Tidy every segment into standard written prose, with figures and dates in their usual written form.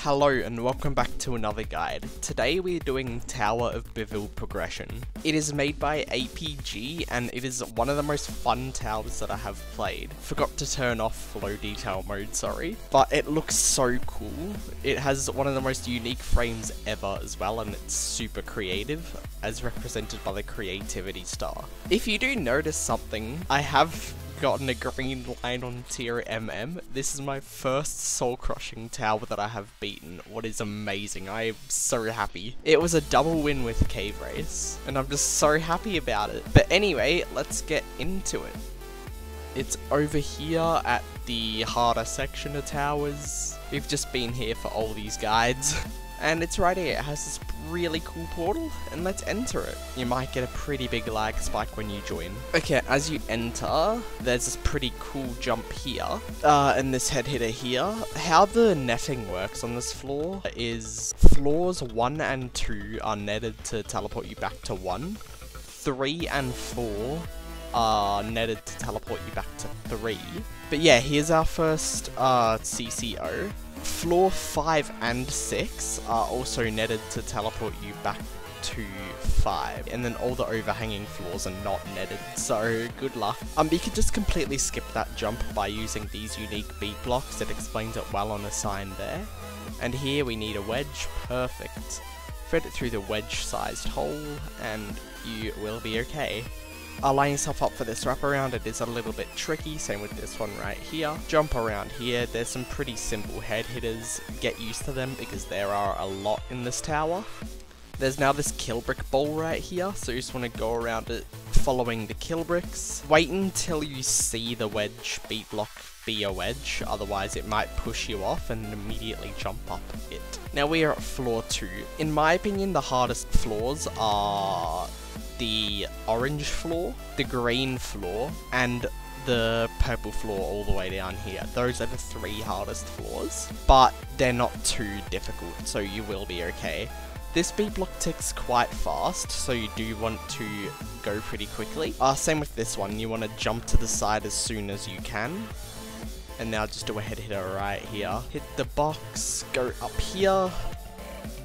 Hello and welcome back to another guide. Today we're doing Tower of Bevelled progression. It is made by APG and it is one of the most fun towers that I have played. Forgot to turn off flow detail mode, sorry. But it looks so cool. It has one of the most unique frames ever as well, and it's super creative, as represented by the creativity star. If you do notice something, I have gotten a green line on tier MM. This is my first soul crushing tower that I have beaten. What is amazing. I am so happy. It was a double win with Cave Race, and I'm just so happy about it. But anyway, let's get into it. It's over here at the harder section of towers. We've just been here for all these guides. And it's right here. It has this really cool portal, and let's enter it. You might get a pretty big lag spike when you join. Okay, as you enter, there's this pretty cool jump here, and this head hitter here. How the netting works on this floor is floors 1 and 2 are netted to teleport you back to 1. 3 and 4 are netted to teleport you back to 3. But yeah, here's our first CCO. Floor 5 and 6 are also netted to teleport you back to 5, and then all the overhanging floors are not netted, so good luck. You can just completely skip that jump by using these unique beat blocks. It explains it well on a sign there. And here we need a wedge, perfect. Thread it through the wedge-sized hole, and you will be okay. Line yourself up for this wraparound. It is a little bit tricky, same with this one right here. Jump around here. There's some pretty simple head hitters. Get used to them because there are a lot in this tower. There's now this kill brick bowl right here, so you just want to go around it following the kill bricks. Wait until you see the wedge beat block be a wedge, otherwise it might push you off and immediately jump up it. Now we are at floor 2. In my opinion, the hardest floors are the orange floor, the green floor, and the purple floor all the way down here. Those are the 3 hardest floors, but they're not too difficult, so you will be okay. This beat block ticks quite fast, so you do want to go pretty quickly. Same with this one, you want to jump to the side as soon as you can. And now just do a head hitter right here. Hit the box, go up here.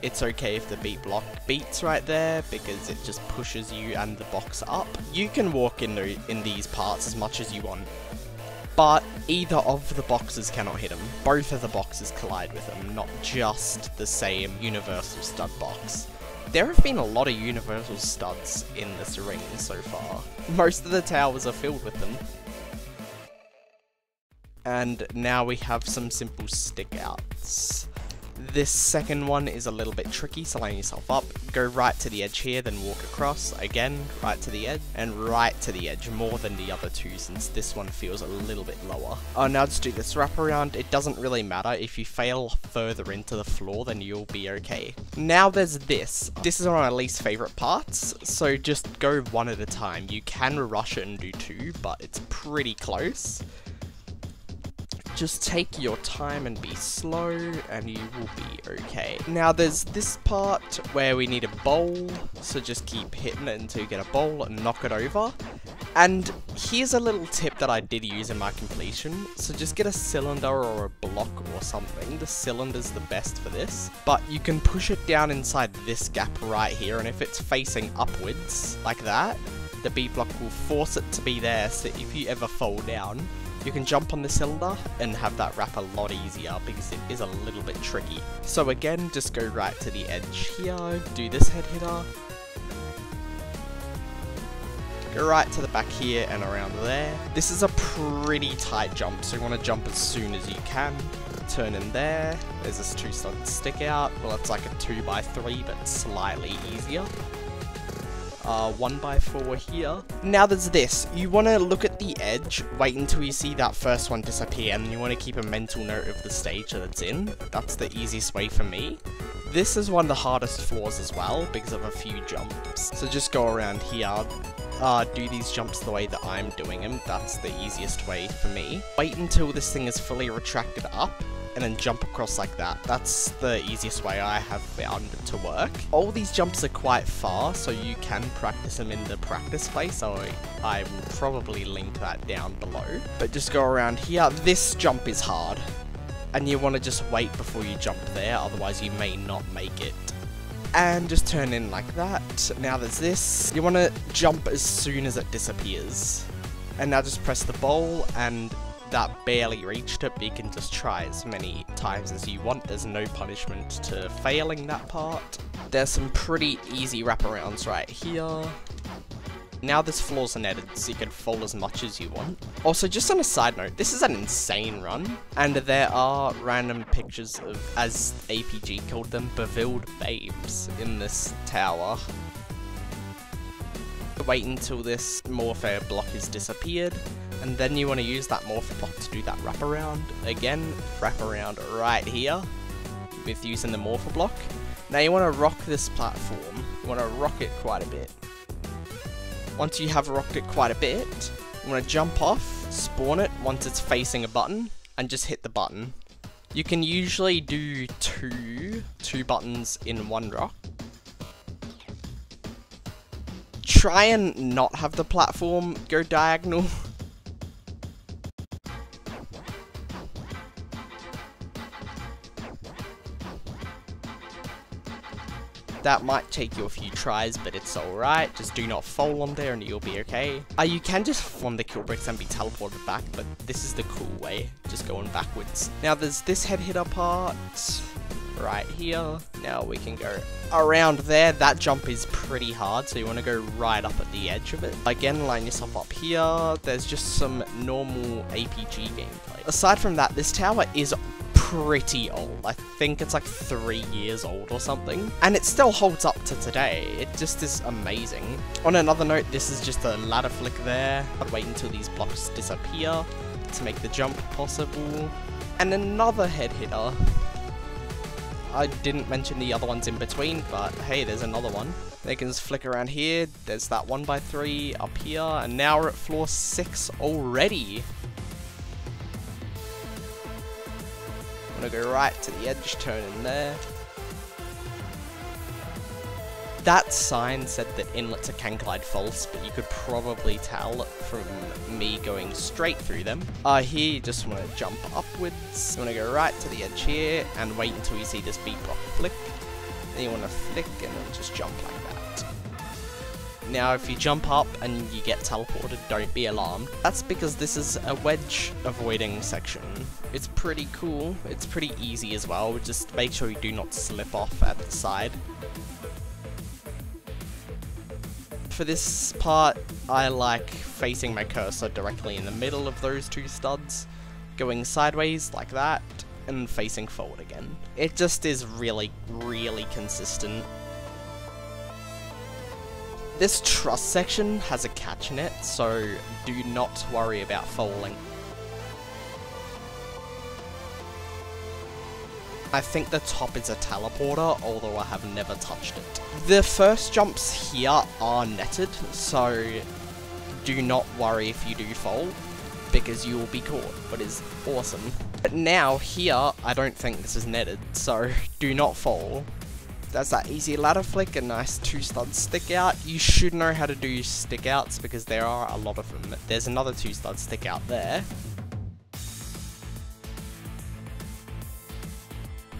It's okay if the beat block beats right there because it just pushes you and the box up. You can walk in these parts as much as you want, but either of the boxes cannot hit them. Both of the boxes collide with them, not just the same universal stud box. There have been a lot of universal studs in this ring so far. Most of the towers are filled with them. And now we have some simple stick outs. This second one is a little bit tricky, so line yourself up, go right to the edge here, then walk across, again, right to the edge, and right to the edge, more than the other two, since this one feels a little bit lower. Now just do this wraparound. It doesn't really matter, if you fail further into the floor, then you'll be okay. Now there's this. This is one of my least favourite parts, so just go one at a time. You can rush it and do 2, but it's pretty close. Just take your time and be slow, and you will be okay. Now there's this part where we need a bowl, so just keep hitting it until you get a bowl and knock it over. And here's a little tip that I did use in my completion. So just get a cylinder or a block or something. The cylinder's the best for this, but you can push it down inside this gap right here, and if it's facing upwards like that, the beat block will force it to be there, so if you ever fall down, you can jump on the cylinder and have that wrap a lot easier because it is a little bit tricky. So again, just go right to the edge here, do this head hitter, go right to the back here and around there. This is a pretty tight jump, so you want to jump as soon as you can. Turn in there, there's this 2-stud stick out. Well, it's like a 2x3, but slightly easier. 1x4 here. Now there's this. You want to look at the edge, wait until you see that first one disappear, and you want to keep a mental note of the stage that it's in. That's the easiest way for me. This is one of the hardest floors as well, because of a few jumps. So just go around here, do these jumps the way that I'm doing them. That's the easiest way for me. Wait until this thing is fully retracted up, and then jump across like that. That's the easiest way I have found to work. All these jumps are quite far, so you can practice them in the practice place, so I will probably link that down below. But just go around here. This jump is hard. and you want to just wait before you jump there, otherwise you may not make it. And just turn in like that. Now there's this. You want to jump as soon as it disappears. And now just press the bowl, and that barely reached it, but you can just try as many times as you want. There's no punishment to failing that part. There's some pretty easy wraparounds right here. Now this floor's netted, so you can fall as much as you want. Also, just on a side note, this is an insane run, and there are random pictures of, as APG called them, Bevelled babes in this tower. Wait until this morpher block is disappeared, and then you want to use that morpher block to do that wraparound. Again, wraparound right here with using the morpher block. Now you want to rock this platform. You want to rock it quite a bit. Once you have rocked it quite a bit, you want to jump off, spawn it once it's facing a button, and just hit the button. You can usually do two buttons in one rock. Try and not have the platform go diagonal. That might take you a few tries, but it's alright. Just do not fall on there and you'll be okay. You can just form the kill bricks and be teleported back, but this is the cool way, just going backwards. Now there's this head hitter part right here. Now we can go around there. That jump is pretty hard, so you want to go right up at the edge of it. Again, line yourself up here. There's just some normal APG gameplay. Aside from that, this tower is pretty old. I think it's like 3 years old or something, and it still holds up to today. It just is amazing. On another note, this is just a ladder flick there. I'd wait until these blocks disappear to make the jump possible. And another head hitter. I didn't mention the other ones in between, but hey, there's another one. They can just flick around here. There's that 1x3 up here, and now we're at floor 6 already. I'm gonna go right to the edge, turn in there. That sign said that inlets are can glide false, but you could probably tell from me going straight through them. Here you just want to jump upwards. You want to go right to the edge here and wait until you see this beat block flick. Then you want to flick and then just jump like that. Now if you jump up and you get teleported, don't be alarmed. That's because this is a wedge avoiding section. It's pretty cool. It's pretty easy as well. Just make sure you do not slip off at the side. For this part, I like facing my cursor directly in the middle of those two studs, going sideways like that, and facing forward again. It just is really, really consistent. This truss section has a catch in it, so do not worry about falling. I think the top is a teleporter, although I have never touched it. The first jumps here are netted, so do not worry if you do fall, because you will be caught, but is awesome. But now, here, I don't think this is netted, so do not fall. That's that easy ladder flick, a nice 2 studs stick out. You should know how to do stick outs, because there are a lot of them. There's another 2 studs stick out there.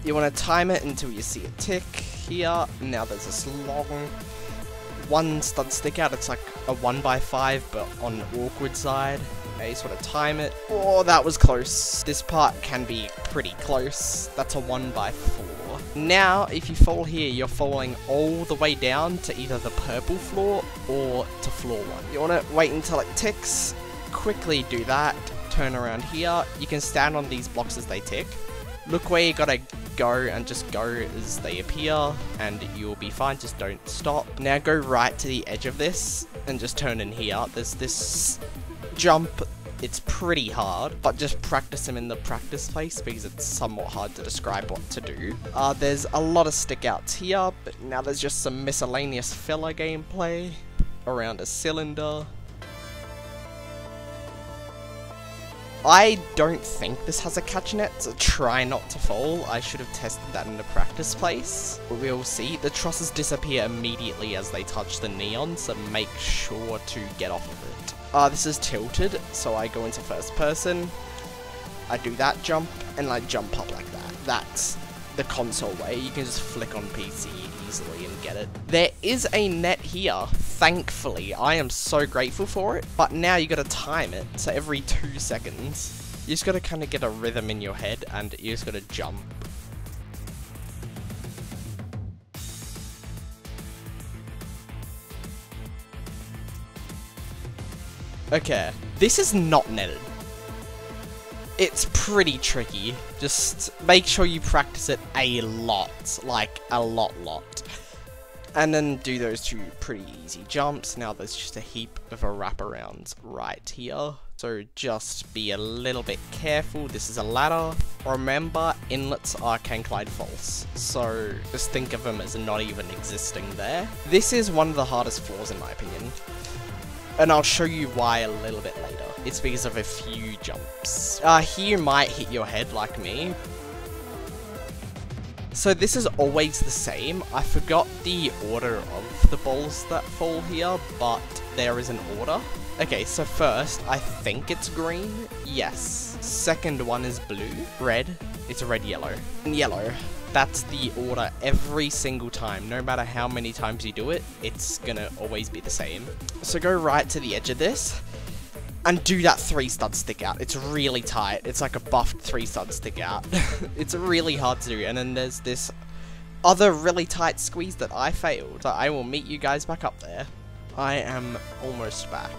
You want to time it until you see it tick here. Now there's this long 1 stud stick out. It's like a 1x5 but on an awkward side. Now you just want to time it. Oh, that was close. This part can be pretty close. That's a 1x4. Now, if you fall here, you're falling all the way down to either the purple floor or to floor 1. You want to wait until it ticks. Quickly do that. Turn around here. You can stand on these blocks as they tick. Look where you gotta go and just go as they appear and you'll be fine, just don't stop. Now go right to the edge of this and just turn in here. There's this jump, it's pretty hard, but just practice them in the practice place because it's somewhat hard to describe what to do. There's a lot of stick outs here, but now there's just some miscellaneous filler gameplay around a cylinder. I don't think this has a catch net, so try not to fall. I should have tested that in the practice place. We'll see. The trusses disappear immediately as they touch the neon, so make sure to get off of it. This is tilted, so I go into first person. I do that jump, and I jump up like that. That's the console way. You can just flick on PC easily and get it. There is a net here, thankfully. I am so grateful for it. But now you gotta time it, so every 2 seconds. You just gotta kind of get a rhythm in your head, and you just gotta jump. Okay, this is not netted. It's pretty tricky. Just make sure you practice it a lot, like a lot. And then do those 2 pretty easy jumps. Now there's just a heap of wraparounds right here. So just be a little bit careful. This is a ladder. Remember, inlets can glide false. So just think of them as not even existing there. This is one of the hardest floors in my opinion. And I'll show you why a little bit later. It's because of a few jumps. Here you might hit your head like me. So this is always the same. I forgot the order of the balls that fall here, but there is an order. Okay, so first, I think it's green. Yes. Second one is blue. Red. It's red, yellow. And yellow. That's the order every single time. No matter how many times you do it, it's gonna always be the same. So go right to the edge of this and do that 3 stud stick out. It's really tight. It's like a buffed 3 stud stick out. It's really hard to do. And then there's this other really tight squeeze that I failed. So I will meet you guys back up there. I am almost back.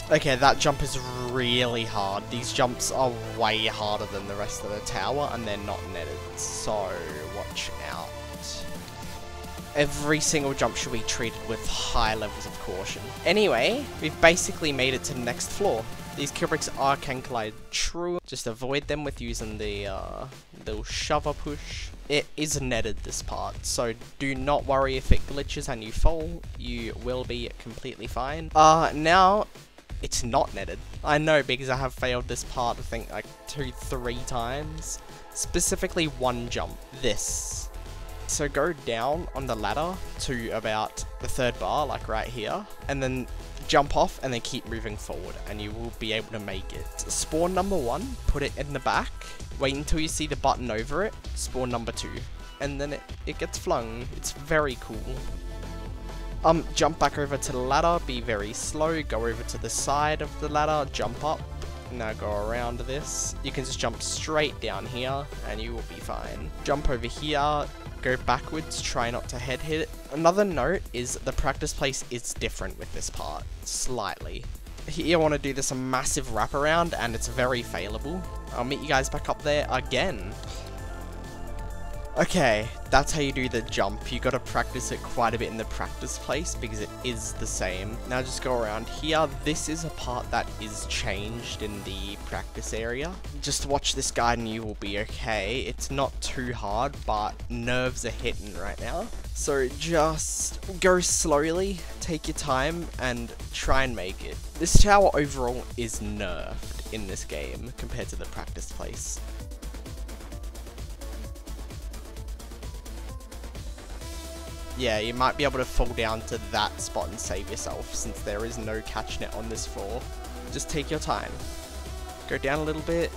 Okay, that jump is really hard. These jumps are way harder than the rest of the tower, and they're not netted, so watch out. Every single jump should be treated with high levels of caution. Anyway, we've basically made it to the next floor. These kill bricks can glide true. Just avoid them with using the little shover push. It is netted, this part, so do not worry if it glitches and you fall. You will be completely fine. Now, it's not netted. I know, because I have failed this part, I think, like 2-3 times. Specifically one jump. This. So go down on the ladder to about the 3rd bar, like right here, and then jump off and then keep moving forward, and you will be able to make it. Spawn number 1, put it in the back, wait until you see the button over it, spawn number 2, and then it gets flung. It's very cool. Jump back over to the ladder, be very slow, go over to the side of the ladder, jump up, now go around this. You can just jump straight down here, and you will be fine. Jump over here, go backwards, try not to head hit it. Another note is the practice place is different with this part, slightly. Here you want to do this massive wraparound, and it's very failable. I'll meet you guys back up there again. Okay, that's how you do the jump. You gotta practice it quite a bit in the practice place because it is the same. Now just go around here. This is a part that is changed in the practice area. Just watch this guide and you will be okay. It's not too hard, but nerves are hitting right now. So just go slowly, take your time, and try and make it. This tower overall is nerfed in this game compared to the practice place. Yeah, you might be able to fall down to that spot and save yourself, since there is no catch net on this floor. Just take your time. Go down a little bit,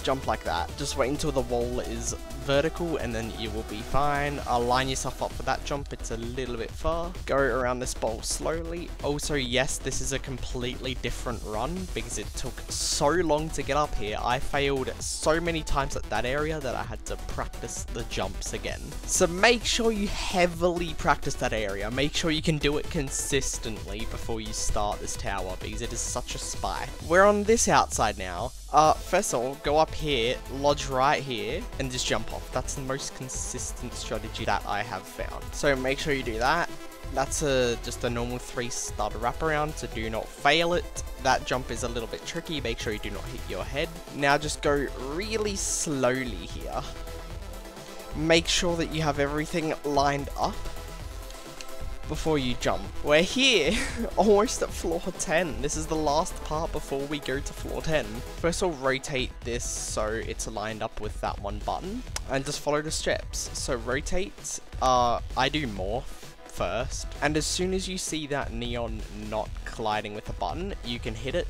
jump like that. Just wait until the wall is vertical and then you will be fine. Line yourself up for that jump, it's a little bit far. Go around this bowl slowly. Also, yes, this is a completely different run because it took so long to get up here. I failed so many times at that area that I had to practice the jumps again. So make sure you heavily practice that area. Make sure you can do it consistently before you start this tower because it is such a spike. We're on this outside now. First of all, go up here, lodge right here, and just jump off. That's the most consistent strategy that I have found. So make sure you do that. That's just a normal 3-stud wraparound, so do not fail it. That jump is a little bit tricky, make sure you do not hit your head. Now just go really slowly here. Make sure that you have everything lined up before you jump. We're here, almost at floor 10. This is the last part before we go to floor 10. First I'll rotate this so it's lined up with that one button, and just follow the steps. So rotate, I do morph first, and as soon as you see that neon not colliding with the button, you can hit it.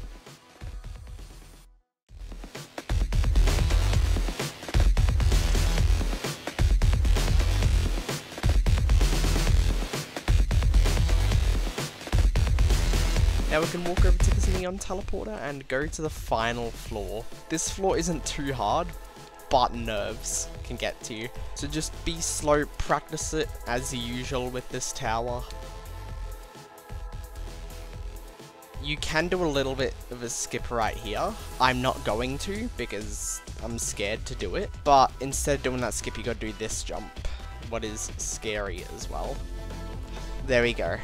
Now we can walk over to this neon teleporter and go to the final floor. This floor isn't too hard, but nerves can get to you. So just be slow, practice it as usual with this tower. You can do a little bit of a skip right here. I'm not going to because I'm scared to do it. But instead of doing that skip, you gotta do this jump, what is scary as well. There we go.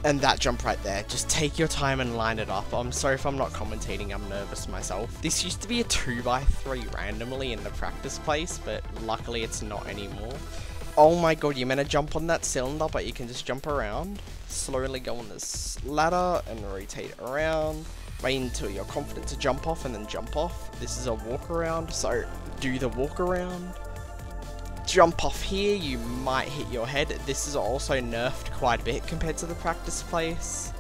And that jump right there, just take your time and line it up. I'm sorry if I'm not commentating, I'm nervous myself. This used to be a 2x3 randomly in the practice place, but luckily it's not anymore. Oh my god, you're meant to jump on that cylinder, but you can just jump around. Slowly go on this ladder and rotate around. Wait until you're confident to jump off and then jump off. This is a walk around, so do the walk around. Jump off here, you might hit your head. This is also nerfed quite a bit compared to the practice place.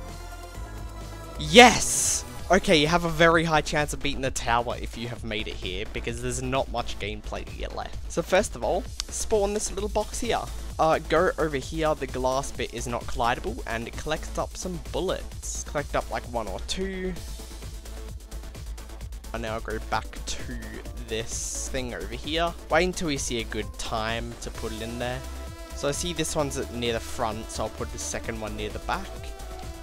Yes! Okay, you have a very high chance of beating the tower if you have made it here, because there's not much gameplay to get left. So first of all, spawn this little box here. Go over here, the glass bit is not collidable, and collect up some bullets. Collect up like 1 or 2. And now go back to this thing over here. Wait until you see a good time to put it in there. So I see this one's near the front, so I'll put the second one near the back.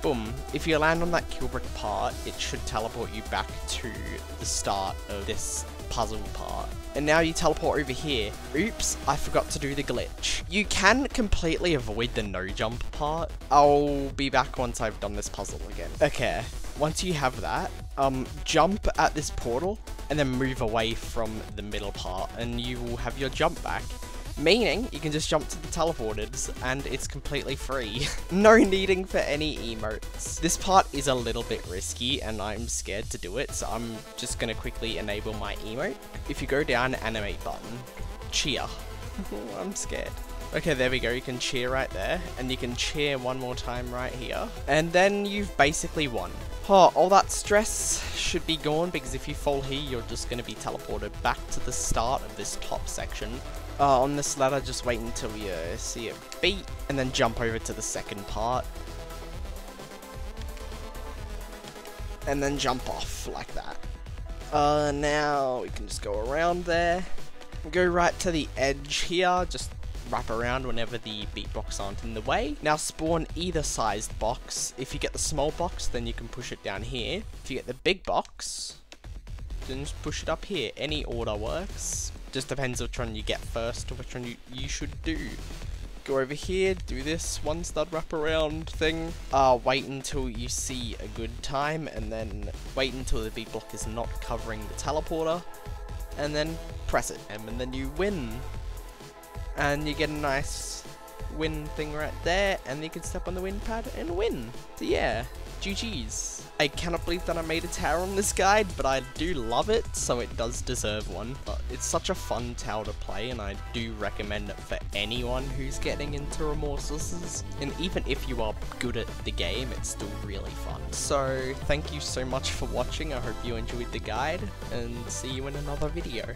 Boom. If you land on that kill brick part, it should teleport you back to the start of this puzzle part. And now you teleport over here. Oops, I forgot to do the glitch. You can completely avoid the no jump part. I'll be back once I've done this puzzle again. Okay, once you have that, jump at this portal and then move away from the middle part and you will have your jump back. Meaning, you can just jump to the teleporters, and it's completely free. No needing for any emotes. This part is a little bit risky, and I'm scared to do it, so I'm just gonna quickly enable my emote. If you go down, animate button, cheer. I'm scared. Okay, there we go, you can cheer right there, and you can cheer one more time right here, and then you've basically won. Oh, all that stress should be gone, because if you fall here, you're just gonna be teleported back to the start of this top section. On this ladder, just wait until you see a beat, and then jump over to the second part. And then jump off, like that. Now, we can just go around there. Go right to the edge here, just wrap around whenever the beat blocks aren't in the way. Now spawn either sized box. If you get the small box, then you can push it down here. If you get the big box, then just push it up here. Any order works. Just depends which one you get first or which one you should do. Go over here, do this one stud wrap around thing. Wait until you see a good time, and then wait until the beat block is not covering the teleporter, and then press it, and then you win. And you get a nice win thing right there, and you can step on the win pad and win. So yeah, GG's. I cannot believe that I made a tower on this guide, but I do love it, so it does deserve one. It's such a fun tower to play, and I do recommend it for anyone who's getting into Remorselesses. And even if you are good at the game, it's still really fun. So thank you so much for watching. I hope you enjoyed the guide, and see you in another video.